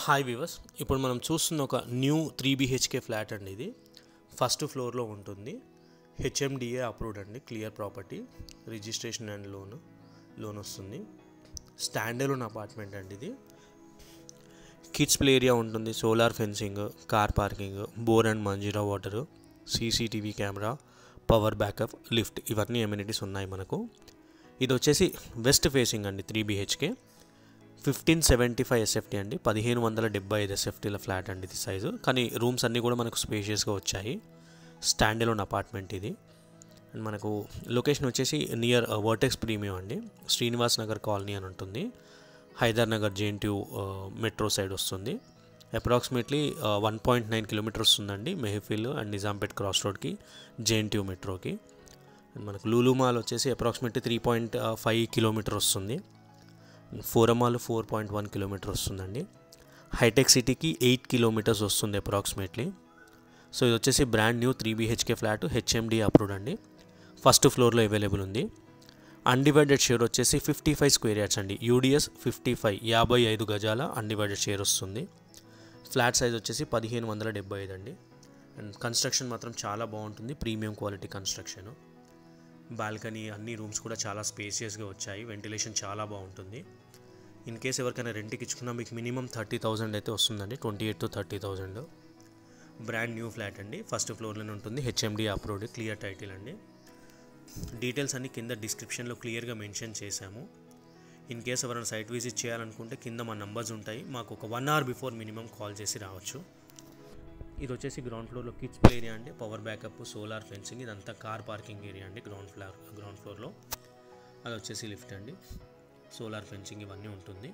Hi viewers, ఇప్పుడు మనం చూస్తున్న ఒక న్యూ 3 BHK ఫ్లాట్ అండి. ఇది ఫస్ట్ ఫ్లోర్లో ఉంటుంది. HMDA అప్రూవ్డ్ అండి. Clear property, registration and loan వస్తుంది. స్టాండ్ అలోన్ అపార్ట్మెంట్ అండి. ఇది కిడ్స్ ప్లే ఏరియా ఉంటుంది, solar fencing, car parking, bore and Manjira water, CCTV camera, power backup, lift, ఇవన్నీ ఎమ్యూనిటీస్ ఉన్నాయి మనకు. ఇది వచ్చేసి వెస్ట్ ఫేసింగ్ అండి. 3 BHK 1575 SFT అండి. 1575 SFTల ఫ్లాట్ అండి ఇది సైజు. కానీ రూమ్స్ అన్నీ కూడా మనకు స్పేషియస్గా వచ్చాయి. స్టాండ్ అలోన్ అపార్ట్మెంట్ ఇది. అండ్ మనకు లొకేషన్ వచ్చేసి నియర్ వర్టెక్స్ ప్రీమియం అండి. శ్రీనివాస్ నగర్ కాలనీ అని ఉంటుంది. Hyder Nagar JNTU metro side వస్తుంది. అప్రాక్సిమేట్లీ 1.9 కిలోమీటర్స్ వస్తుందండి మెహఫిల్ అండ్ నిజాంపేట్ క్రాస్ రోడ్కి, JNTU మెట్రోకి. అండ్ మనకు లూలు మాల్ వచ్చేసి అప్రాక్సిమేట్లీ 3.5 కిలోమీటర్ వస్తుంది. ఫోరమాల్ 4.1 కిలోమీటర్ వస్తుందండి. హైటెక్ సిటీకి 8 కిలోమీటర్స్ వస్తుంది అప్రాక్సిమేట్లీ. సో ఇది వచ్చేసి brand new 3 BHK flat, HMD approved అండి. ఫస్ట్ ఫ్లోర్లో అవైలబుల్ ఉంది. అన్డివైడెడ్ షేర్ వచ్చేసి 55 స్క్వేర్ యార్డ్స్ అండి. UDS 55 గజాల అన్డివైడెడ్ షేర్ వస్తుంది. ఫ్లాట్ సైజ్ వచ్చేసి 1575 అండి. అండ్ కన్స్ట్రక్షన్ మాత్రం చాలా బాగుంటుంది, ప్రీమియం క్వాలిటీ కన్స్ట్రక్షన్. బాల్కనీ, అన్ని రూమ్స్ కూడా చాలా స్పేసియస్గా వచ్చాయి. వెంటిలేషన్ చాలా బాగుంటుంది. ఇన్ కేస్ ఎవరికైనా రెంట్కి ఇచ్చుకున్నా మీకు మినిమం 30,000 అయితే వస్తుందండి. 28,000 to 30,000. బ్రాండ్ న్యూ ఫ్లాట్ అండి. ఫస్ట్ ఫ్లోర్లోనే ఉంటుంది. HMD అప్రూవ్డ్, క్లియర్ టైటిల్ అండి. డీటెయిల్స్ అన్ని కింద డిస్క్రిప్షన్లో క్లియర్గా మెన్షన్ చేశాము. ఇన్ కేస్ ఎవరైనా సైట్ విజిట్ చేయాలనుకుంటే కింద మా నంబర్స్ ఉంటాయి. మాకు ఒక 1 hour బిఫోర్ మినిమం కాల్ చేసి రావచ్చు. ఇది వచ్చేసి గ్రౌండ్ ఫ్లోర్లో కిడ్స్ ప్లే ఏరియా అండి. పవర్ బ్యాకప్, సోలార్ ఫెన్సింగ్, ఇదంతా కార్ పార్కింగ్ ఏరియా అండి. గ్రౌండ్ ఫ్లోర్లో అది వచ్చేసి లిఫ్ట్ అండి. సోలార్ ఫెన్సింగ్ ఇవన్నీ ఉంటుంది.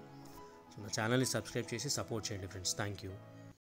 సో నా ఛానల్ని సబ్స్క్రైబ్ చేసి సపోర్ట్ చేయండి ఫ్రెండ్స్. Thank you.